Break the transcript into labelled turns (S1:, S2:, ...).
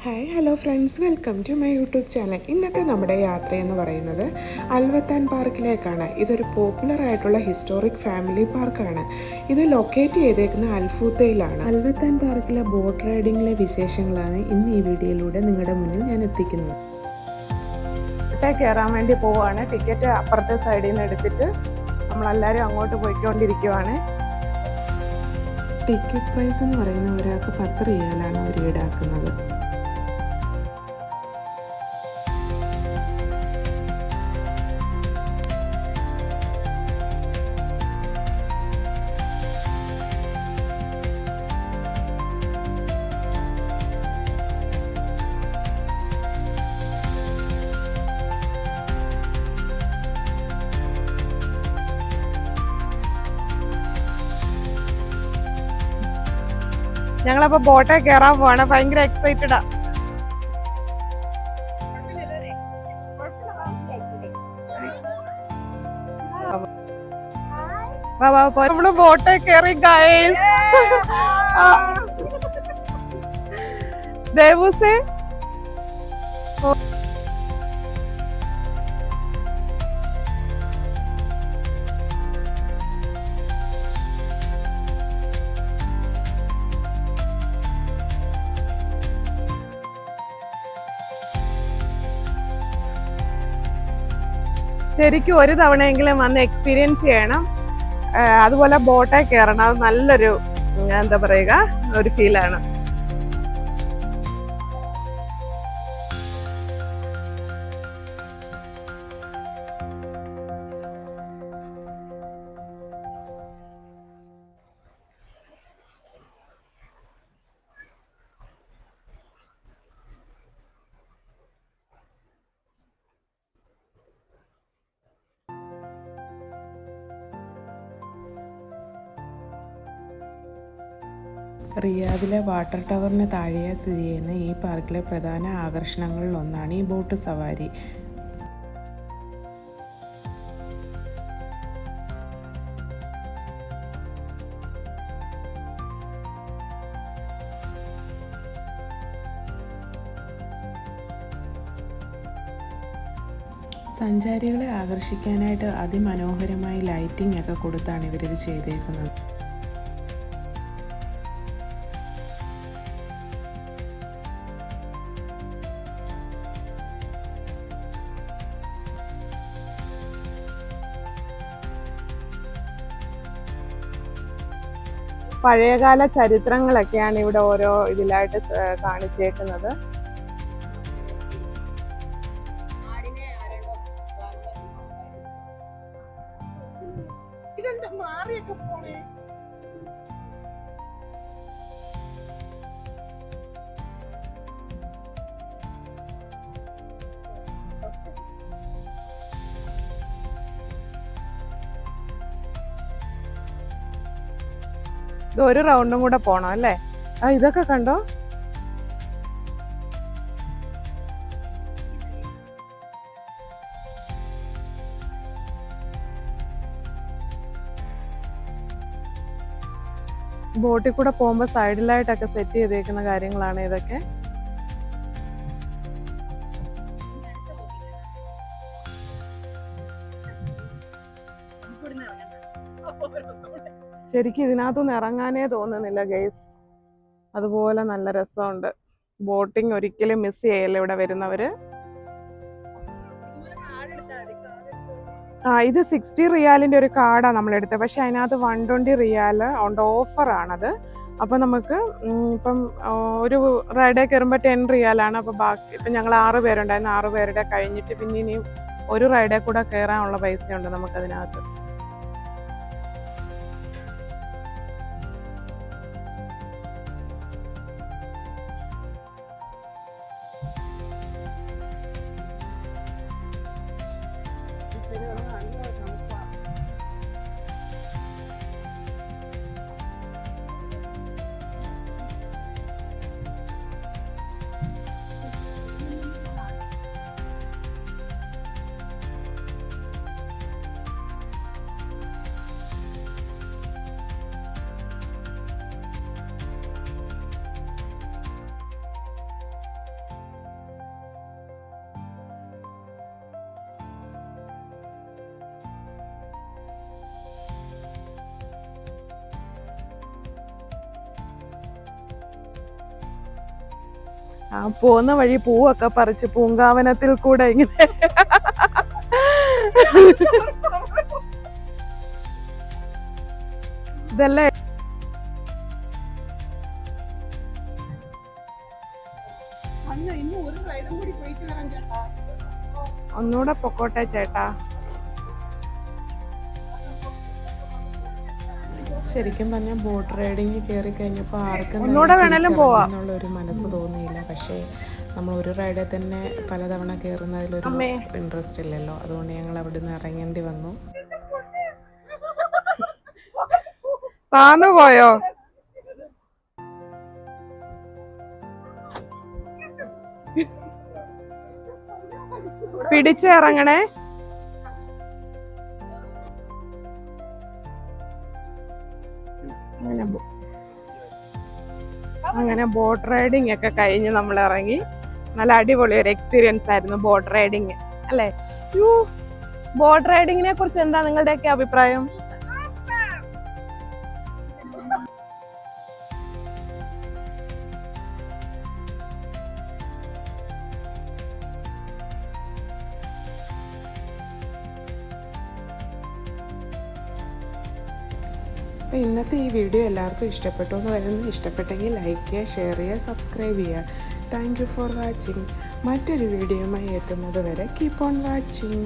S1: Hi hello friends, welcome to my YouTube channel. ഇന്നത്തെ നമ്മുടെ യാത്രയെന്ന് പറയുന്നത് അൽവത്താൻ പാർക്കിലേക്കാണ്. ഇതൊരു പോപ്പുലർ ആയിട്ടുള്ള ഹിസ്റ്റോറിക് ഫാമിലി പാർക്കാണ്. ഇത് ലൊക്കേറ്റ് ചെയ്തേക്കുന്ന അൽഫൂത്തയിലാണ്. അൽവത്താൻ പാർക്കിലെ ബോട്ട് റൈഡിങ്ങിലെ വിശേഷങ്ങളാണ് ഇന്ന് ഈ വീഡിയോയിലൂടെ നിങ്ങളുടെ മുന്നിൽ ഞാൻ എത്തിക്കുന്നത്.
S2: കയറാൻ വേണ്ടി പോവുകയാണ്. ടിക്കറ്റ് അപ്പുറത്തെ സൈഡിൽ നിന്ന് എടുത്തിട്ട് നമ്മളെല്ലാവരും അങ്ങോട്ട് പോയിക്കൊണ്ടിരിക്കുവാണ്.
S1: ടിക്കറ്റ് പ്രൈസ് എന്ന് പറയുന്ന ഒരാൾക്ക് 10 റിയാലാണ് അവർ ഈടാക്കുന്നത്.
S2: ഞങ്ങളപ്പോ ബോട്ടേ കയറാൻ പോവാണ്. ഭയങ്കര എക്സൈറ്റഡാ. നമ്മള് ബോട്ടേ കയറി ഗൈസ്. ദേവൂസേ ശരിക്കും ഒരു തവണയെങ്കിലും വന്ന് എക്സ്പീരിയൻസ് ചെയ്യണം. അതുപോലെ ബോട്ടേ കയറണം. അത് നല്ലൊരു എന്താ പറയുക, ഒരു ഫീലാണ്.
S1: റിയാദിലെ വാട്ടർ ടവറിന് താഴെയായി സ്ഥിതി ചെയ്യുന്ന ഈ പാർക്കിലെ പ്രധാന ആകർഷണങ്ങളിൽ ഒന്നാണ് ഈ ബോട്ട് സവാരി. സഞ്ചാരികളെ ആകർഷിക്കാനായിട്ട് അതിമനോഹരമായി ലൈറ്റിംഗ് ഒക്കെ കൊടുത്താണ് ഇവരിത് ചെയ്തേക്കുന്നത്.
S2: പഴയകാല ചരിത്രങ്ങളൊക്കെയാണ് ഇവിടെ ഓരോ ഇതിലായിട്ട് കാണിച്ചേക്കുന്നത്. ഇത് ഒരു റൗണ്ടും കൂടെ പോണം അല്ലേ? ഇതൊക്കെ കണ്ടോ? ബോട്ടിൽ കൂടെ പോകുമ്പോ സൈഡിലായിട്ടൊക്കെ സെറ്റ് ചെയ്തേക്കുന്ന കാര്യങ്ങളാണ് ഇതൊക്കെ. ശരിക്കും ഇതിനകത്തൊന്നും ഇറങ്ങാനേ തോന്നുന്നില്ല ഗൈസ്. അതുപോലെ നല്ല രസമുണ്ട്. ബോട്ടിങ് ഒരിക്കലും മിസ് ചെയ്യല്ല ഇവിടെ വരുന്നവര്. ഇത് 60 റിയാലിന്റെ ഒരു കാർഡാണ് നമ്മളെടുത്തത്. പക്ഷെ അതിനകത്ത് 120 റിയാൽ ഉണ്ട്, ഓഫറാണത്. അപ്പൊ നമുക്ക് ഇപ്പം ഒരു റൈഡേ കയറുമ്പോൾ 10 റിയാലാണ്. അപ്പൊ ബാക്കി ഇപ്പം ഞങ്ങൾ 6 പേരുണ്ടായിരുന്നു. 6 പേരുടെ കഴിഞ്ഞിട്ട് പിന്നെ ഇനിയും ഒരു റൈഡേ കൂടെ കയറാനുള്ള പൈസയുണ്ട് നമുക്കതിനകത്ത്. പോകുന്ന വഴി പൂവൊക്കെ പറിച്ച് പൂങ്കാവനത്തിൽ കൂടെ ഇങ്ങനെ ഇതല്ലേ ഒന്നുകൂടെ പൊക്കോട്ടെ ചേട്ടാ.
S1: ശരിക്കും പറഞ്ഞാൽ ബോട്ട് റൈഡിങ് കയറി കഴിഞ്ഞപ്പോൾ ആർക്കും
S2: ഒന്നുകൂടെ വേണേലും പോവാം
S1: എന്നുള്ള ഒരു മനസ്സ് തോന്നിയില്ല. പക്ഷേ നമ്മൾ ഒരു റൈഡിൽ തന്നെ പലതവണ കയറുന്നതിലൊരു ഇൻട്രസ്റ്റ് ഇല്ലല്ലോ, അതുകൊണ്ട് ഞങ്ങൾ അവിടെ നിന്ന് ഇറങ്ങേണ്ടി വന്നു.
S2: താന്നു പോയോ? പിടിച്ചിറങ്ങണേ. അങ്ങനെ ബോട്ട് റൈഡിങ് ഒക്കെ കഴിഞ്ഞ് നമ്മൾ ഇറങ്ങി. നല്ല അടിപൊളി ഒരു എക്സ്പീരിയൻസ് ആയിരുന്നു ബോട്ട് റൈഡിങ് അല്ലേ? ബോട്ട് റൈഡിങ്ങിനെ കുറിച്ച് എന്താ നിങ്ങളുടെയൊക്കെ അഭിപ്രായം?
S1: അപ്പോൾ ഇന്നത്തെ ഈ വീഡിയോ എല്ലാവർക്കും ഇഷ്ടപ്പെട്ടു എന്ന് വരുന്നു. ഇഷ്ടപ്പെട്ടെങ്കിൽ ലൈക്ക് ചെയ്യുക, ഷെയർ ചെയ്യുക, സബ്സ്ക്രൈബ് ചെയ്യുക. Thank you for watching. മറ്റൊരു വീഡിയോയുമായി എത്തുന്നത് വരെ കീപ്പ് ഓൺ വാച്ചിങ്.